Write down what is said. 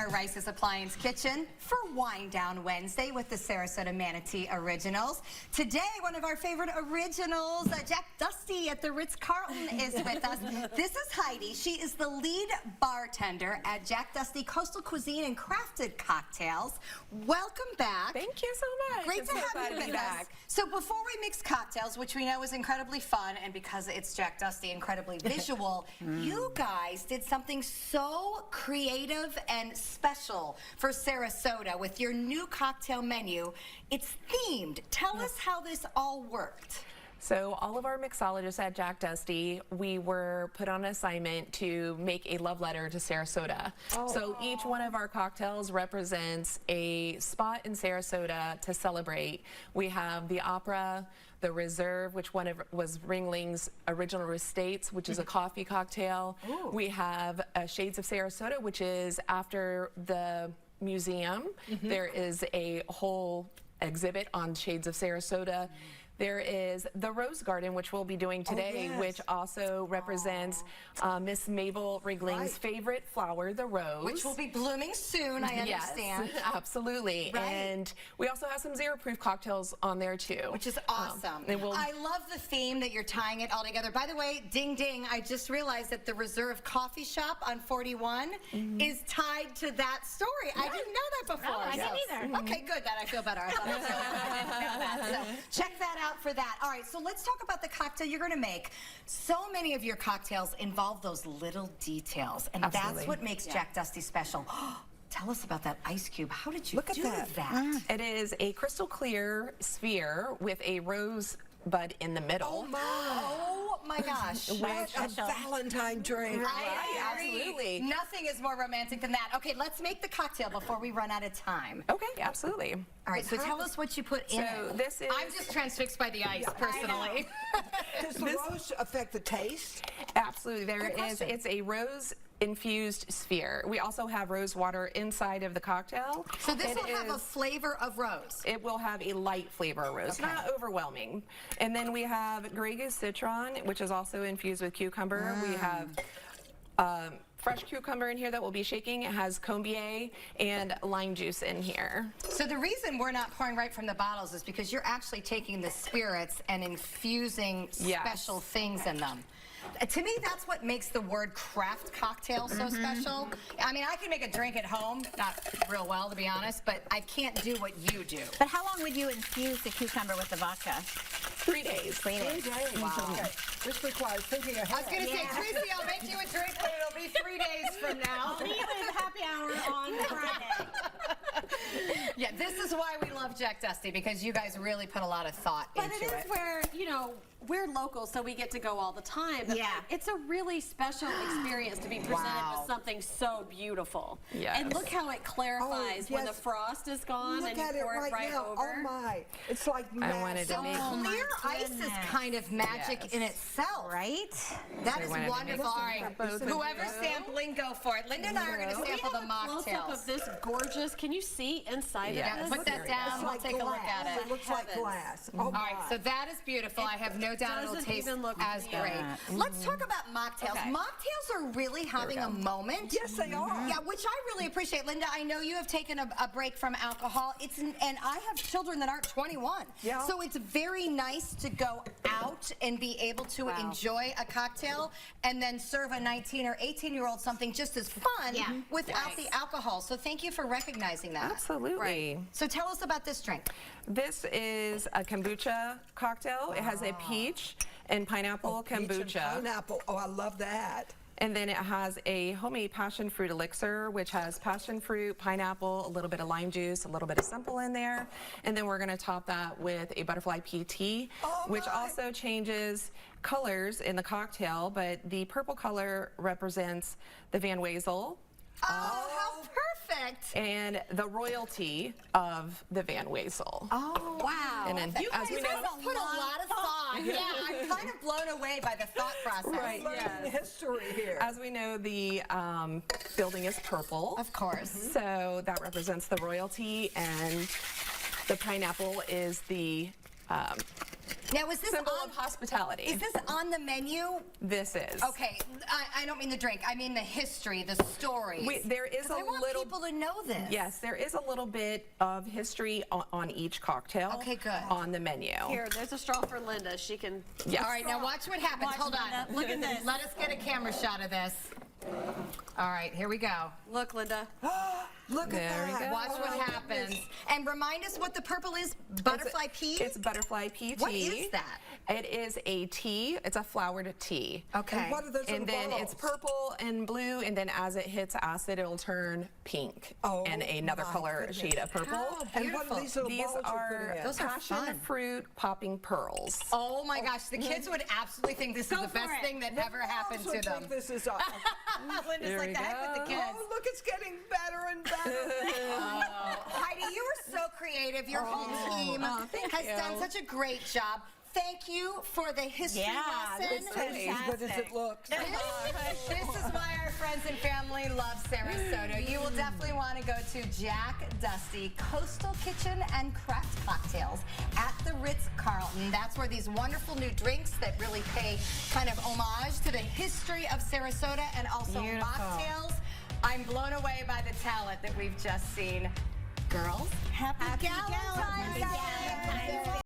our Rice's Appliance Kitchen for Wine Down Wednesday with the Sarasota-Manatee Originals. Today, one of our favorite originals, Jack Dusty at the Ritz-Carlton is with us. This is Heidi. She is the lead bartender at Jack Dusty Coastal Cuisine and Crafted Cocktails. Welcome back. Thank you so much. Great to have you with us. So before we mix cocktails, which we know is incredibly fun, and because it's Jack Dusty, incredibly visual, you guys did something so creative and special for Sarasota with your new cocktail menu. It's themed. Tell us how this all worked. So all of our mixologists at Jack Dusty, we were put on an assignment to make a love letter to Sarasota. So each one of our cocktails represents a spot in Sarasota to celebrate. We have the Opera, the Reserve, which was Ringling's original Estates, which is a coffee cocktail. We have Shades of Sarasota, which is after the museum. There is a whole exhibit on Shades of Sarasota. There is the Rose Garden, which we'll be doing today, which also represents Miss Mabel Ringling's favorite flower, the rose. Which will be blooming soon, I understand. Yes, absolutely. Right. And we also have some zero-proof cocktails on there, too. Which is awesome. I love the theme that you're tying it all together. By the way, ding, ding, I just realized that the Reserve Coffee Shop on 41 is tied to that story. I didn't know that before. No, I didn't either. Okay, good. That I feel better. I thought I was the only one that didn't know that. So check that out for that. All right, so let's talk about the cocktail you're going to make. So many of your cocktails involve those little details, and that's what makes Jack Dusty special. Tell us about that ice cube. How did you do that? It is a crystal clear sphere with a rosebud in the middle. Oh my gosh. What a Valentine drink. I agree. Absolutely. Nothing is more romantic than that. Okay, let's make the cocktail before we run out of time. Okay, absolutely. All right, so tell us what you put in it. This is... I'm just transfixed by the ice, personally. Does the rose affect the taste? Absolutely. It's a rose infused sphere. We also have rose water inside of the cocktail. So this will have a flavor of rose. It will have a light flavor of rose, not overwhelming. And then we have Grey Goose Citron, which is also infused with cucumber. We have fresh cucumber in here that we'll be shaking. It has Combier and lime juice in here. So the reason we're not pouring right from the bottles is because you're actually taking the spirits and infusing special things in them. To me, that's what makes the word craft cocktail so special. I mean, I can make a drink at home, not real well, to be honest, but I can't do what you do. But how long would you infuse the cucumber with the vodka? 3 days. 3 days. Wow. Okay. This requires thinking ahead. I was going to say, Tracy, I'll make you a drink, but it'll be 3 days from now. I'll meet you at happy hour on Friday. Yeah, this is why we love Jack Dusty, because you guys really put a lot of thought into it. But it is where, you know, we're local, so we get to go all the time. But it's a really special experience to be presented with something so beautiful. Yes. And look how it clarifies when the frost is gone and you pour it right over. Oh my, it's like magic. I wanted to make Clear ice is kind of magic in itself, right? That is wonderful. All right, whoever's sampling, go for it. Linda and I are going to sample the Close-up mocktails. of this gorgeous. Can you see inside of Yeah, this? put that down. We'll take a look at it. It looks like glass. Oh All right, so that is beautiful. I have no doubt it'll doesn't taste even look as great. Let's talk about mocktails. Okay. Mocktails are really having a moment. Yes, they are. Yeah, which I really appreciate. Linda, I know you have taken a break from alcohol. And I have children that aren't 21. Yeah. So it's very nice to go out and be able to enjoy a cocktail and then serve a 19 or 18-year-old something just as fun without the alcohol. So thank you for recognizing that. Absolutely. So tell us about this drink. This is a kombucha cocktail. It has a peach and pineapple kombucha. Peach and pineapple. Oh, I love that. And then it has a homemade passion fruit elixir, which has passion fruit, pineapple, a little bit of lime juice, a little bit of simple in there. And then we're going to top that with a butterfly PT, which also changes colors in the cocktail. But the purple color represents the Van Wezel. Oh, how perfect! And the royalty of the Van Wezel. Oh, wow. And then, you as we know, put a lot of thought. Yeah, I'm kind of blown away by the thought process. Right. Learning history here. as we know, the building is purple. Of course. So that represents the royalty, and the pineapple is the Now, is this symbol on, of hospitality. is this on the menu? This is. Okay, I don't mean the drink. I mean the history, the stories. There is 'Cause a I want little. people to know this. Yes, there is a little bit of history on each cocktail. Okay, good. On the menu. Here, there's a straw for Linda. She can. Yes. All right, now watch what happens. Watch, Hold on. Linda. Look at this. Let us get a camera shot of this. All right, here we go. Look, Linda. Look There at we that. go. Watch Oh, what my happens. goodness. And remind us what the purple is. Butterfly pea? It's butterfly pea tea. What is that? It is a tea. It's a flowered tea. Okay. And what are those And little then it's bottles? purple and blue, and then as it hits acid, it'll turn pink Oh, and another my color goodness. shade of purple. How And what are these little These balls you're are putting in? Those are passion fun. fruit popping pearls. Oh my gosh, the kids would absolutely think this is the for best it. thing that ever happened Moms to would think them. This is awesome. Linda's There like we the heck with the go. kids. Oh, look, it's getting better and better. Heidi, you were so creative. Your whole team thank has you. done such a great job. Thank you for the history lesson. It's as good as it looks. This is why our friends and family love Sarasota. You will definitely want to go to Jack Dusty Coastal Kitchen and Craft Cocktails at the Ritz-Carlton. That's where these wonderful new drinks that really pay kind of homage to the history of Sarasota and also mocktails. I'm blown away by the talent that we've just seen. Girls, happy Galentine's Day.